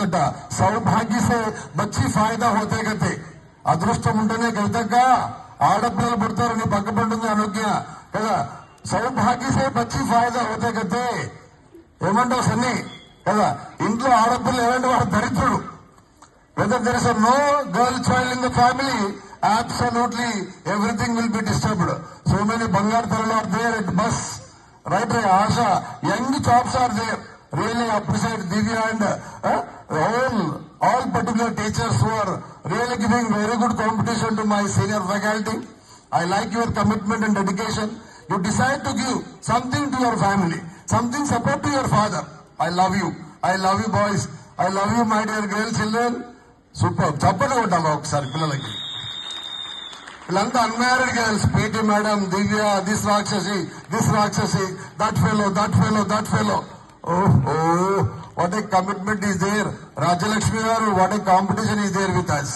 ఉందట. సౌభాగ్య సే బచ్చి ఫాయిదా హోతే గతే. అదృష్టం ఉంటేనే కవితక్క ఆడపిల్లలు పుడతారని పక్కపంటుంది అనుజ్ఞ కదా. సౌభాగ్య సే బచ్చి ఫాయిదా హోతే గతే. ఏమంటావు సన్ని కదా. ఇంట్లో ఆడపిల్లలు ఎలాంటి వాడు దరిద్రుడు. Whether there is no girl child in the family, absolutely everything will be disturbed. So many bangar taralu are there at bus, right? Asha, young jobs are there. Really appreciate Divya and all particular teachers who are really giving very good competition to my senior faculty. I like your commitment and dedication. You decide to give something to your family, something support to your father. I love you. I love you boys. I love you my dear girl children. Super. Chappadu kottama okasari pillalaki. వీళ్ళంతా unmarried girls. PT madam, Divya, this రాక్షసి, that fellow. Oh, what a commitment is there. Rajalakshmi garu, what a competition is there with us.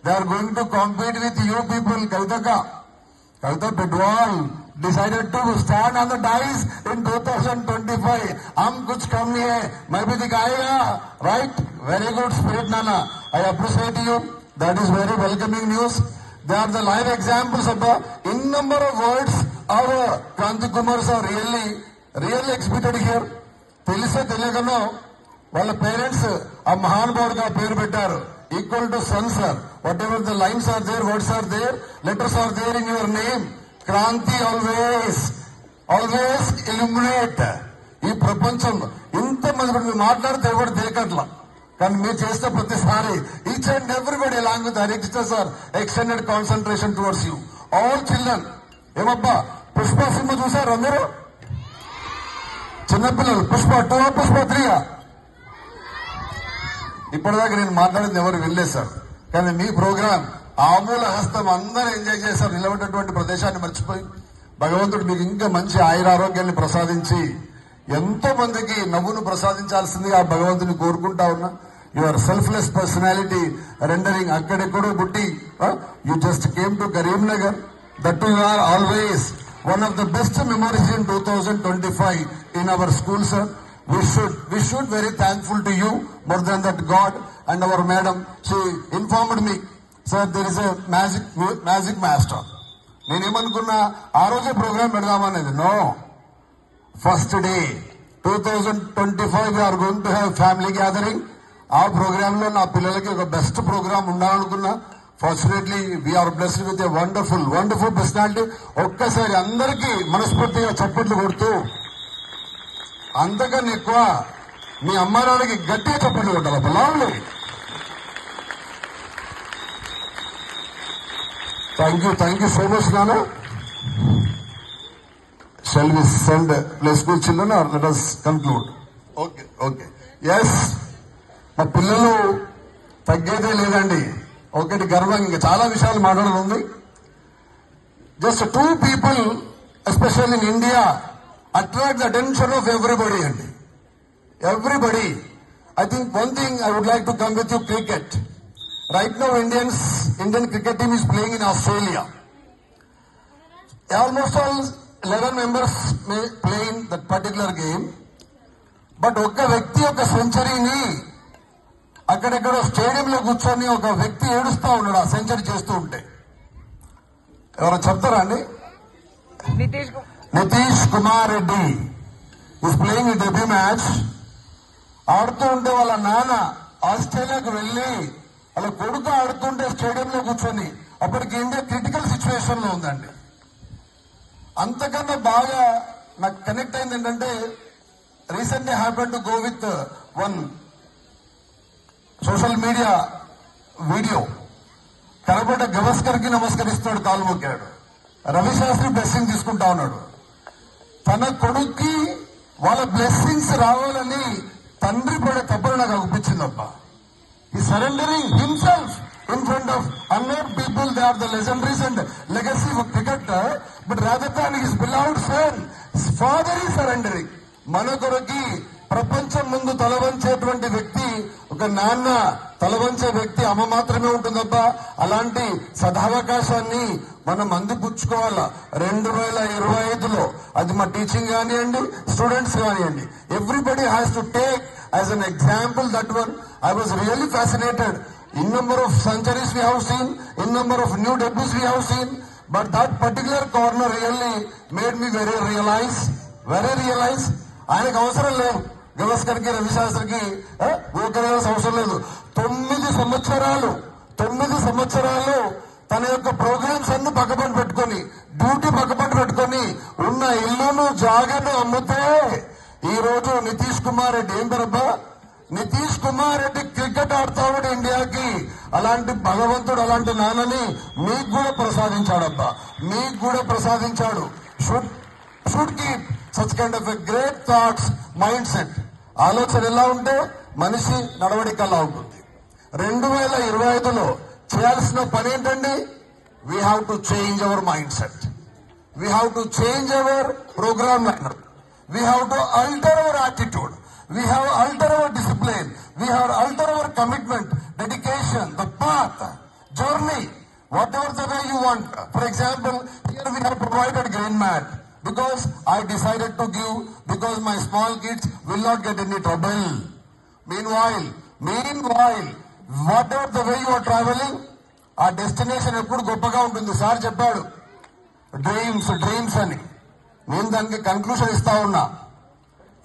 They are going to compete with you people. Kavita Bedwal decided to stand on the dice in 2025. Hum kuch kam nahi hai, main bhi dikhayega, right? Very good spirit, Nana. I appreciate you. That is very welcoming news. They are the live examples of the in number of words our Kranti Kumars are really exhibited here. తెలిసే తెలియకనో వాళ్ళ parents ఆ మహానుభావుడుగా పేరు పెట్టారు. Equal to sun sir. Whatever the lines are there, words are there, letters are there in your name. Kranti always illuminate. ఈ ప్రపంచం ఇంతమంది మీరు మాట్లాడితే ఎవరు దేకట్లా, కానీ మీరు చేస్తే ప్రతిసారి each and everybody along with Harikrishna sir extended concentration towards you all children. ఏమబ్బా పుష్ప సినిమా చూసారు అందరూ? చిన్నపిల్లలు పుష్ప 2 పుష్ప 3. ఇప్పటిదాకా నేను మాట్లాడింది ఎవరు వెళ్ళలేదు సార్, కానీ మీ ప్రోగ్రాం ఆమూల హస్తం అందరూ ఎంజాయ్ చేశారు. నిలబడినటువంటి ప్రదేశాన్ని మర్చిపోయి భగవంతుడు మీకు ఇంకా మంచి ఆయురారోగ్యాన్ని ప్రసాదించి ఎంతో మందికి నవ్వును ప్రసాదించాల్సిందిగా భగవంతుని కోరుకుంటా ఉన్నా. యువర్ సెల్ఫ్లెస్ పర్సనాలిటీ రెండరింగ్ అక్కడెక్కడో పుట్టి you just came to Karimnagar. That you are always one of the best memories in 2025 in our school, sir. We should very thankful to you. More than that, God and our madam, she informed me, sir, there is a magic master. నేనేమనుకున్నా ఆ రోజే programme పెడదామనేది. No, first day 2025 we are going to have family gathering. ఆ programme లో నా పిల్లలకి ఒక best programme ఉండాలనుకున్నా. Fortunately we are blessed with a wonderful personality. ఒక్కసారి అందరికీ మనస్ఫూర్తిగా చప్పట్లు కొడుతూ, అంతకన్నా ఎక్కువ మీ అమ్మ నాన్నకి గట్టిగా చప్పట్లు కొట్టాలి. పిల్లలు థ్యాంక్ యూ సో మచ్ నాన్న. Shall we send play school children or let us conclude? Okay yes. మా పిల్లలు తగ్గేదే లేదండి. ఒకటి గర్వం, ఇంకా చాలా విషయాలు మాట్లాడాలి ఉంది. Just 2 people especially in India attract the attention of everybody అండి. Everybody. I think one thing I would like to come with you. Cricket. Right now Indian cricket team is playing in Australia. Almost all 11 members may play in that particular game. But ఒక్క వ్యక్తి ఒక సెంచరీని అక్కడెక్కడో స్టేడియంలో కూర్చొని ఒక వ్యక్తి ఏడుస్తా ఉన్నాడు ఆ సెంచరీ చేస్తూ ఉంటే. ఎవరో చెప్తారా అండి? Nitish Kumar Reddy is playing in debut match. ఆడుతూ ఉంటే వాళ్ళ నాన్న ఆస్ట్రేలియాకు వెళ్ళి వాళ్ళ కొడుకు ఆడుతుంటే స్టేడియంలో కూర్చొని, అప్పటికి ఇండియా క్రిటికల్ సిచ్యువేషన్ లో ఉందండి. అంతకన్నా బాగా నాకు కనెక్ట్ అయింది ఏంటంటే, recently happen to go with one social media video. కనబడ్డ గవస్కర్ కి నమస్కరిస్తున్నాడు, కాలు మొక్కాడు. రవిశాస్త్రి బ్లెస్సింగ్ తీసుకుంటా ఉన్నాడు. తన కొడుక్కి వాళ్ళ బ్లెస్సింగ్స్ రావాలని తండ్రి పడే తప్పని నాకు అనిపించిందప్ప. ఈ surrendering himself in front of unknown people. They are the legendaries and legacy of cricket, but rather than his beloved son, his father is surrendering. మన కొరకి ప్రపంచం ముందు తలవంచేటువంటి వ్యక్తి, ఒక నాన్న తలవంచే వ్యక్తి అమ్మ మాత్రమే ఉంటుందబ్బా. అలాంటి సదావకాశాన్ని మనం అందిపుచ్చుకోవాలా. 2025లో అది మా టీచింగ్ కానివ్వండి, స్టూడెంట్స్ కానివ్వండి, everybody has to take as an example that one. I was really fascinated. In number of centuries we have seen, in number of new debuts we have seen, but that particular corner really made me very realize. ఆయనకు అవసరం లేదు, గవస్కర్కి రవిశాస్త్రికి ఊకరేయాల్సిన అవసరం లేదు. 9 సంవత్సరాలు తన యొక్క programmes అన్ని పక్కపంట పెట్టుకొని, డ్యూటీ పక్కపంట పెట్టుకొని ఉన్న ఇల్లును జాగాను అమ్మితే ఈ రోజు నితీష్ కుమార్ రెడ్డి, ఏం పేరబ్బా నితీష్ కుమార్ రెడ్డి క్రికెట్ ఆడుతాడు ఇండియాకి. అలాంటి భగవంతుడు అలాంటి నాన్నని మీకు కూడా ప్రసాదించాడబ్బా, మీకు కూడా ప్రసాదించాడు. Should keep such kind of a great thoughts, mind set. ఆలోచన ఎలా ఉంటే మనిషి నడవడిక అలా ఉంటుంది. 2025లో చేయాల్సిన పని ఏంటండి? We have to change our mindset, we have to change our programme liner, we have to alter our attitude, we have alter our discipline, we have alter our commitment, dedication, the path, journey, whatever the way you want. For example, here we have provided green mat because I decided to give, because my small kids will not get any trouble. Meanwhile, whatever the way you are traveling, our destination ఎప్పుడు గొప్పగా ఉంటుంది. Sir చెప్పాడు dreams అని, నేను దానికి conclusion ఇస్తా ఉన్నా.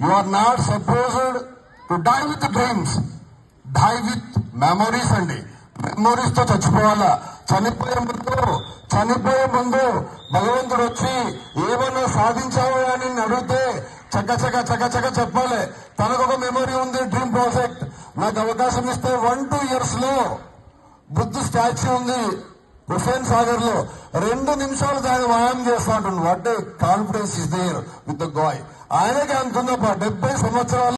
You are not supposed to die with dreams, die with memories అండి. మెమోరీస్ తో చచ్చిపోవాలా. చనిపోయే ముందు భగవంతుడు వచ్చి ఏమన్నా సాధించావు అని అడిగితే చక్క చెప్పాలి. తనకు ఒక మెమొరీ ఉంది, డ్రీమ్ ప్రాజెక్ట్. నాకు అవకాశం ఇస్తే 1-2 years లో బుద్ధ స్టాచ్యూ ఉంది హుస్సేన్ సాగర్ లో. 2 నిమిషాలు దాన్ని వ్యాయామం చేస్తా ఉంటుంది. What confidence is there with the guy. ఆయనకి అంతుందప్ప 70 సంవత్సరాలు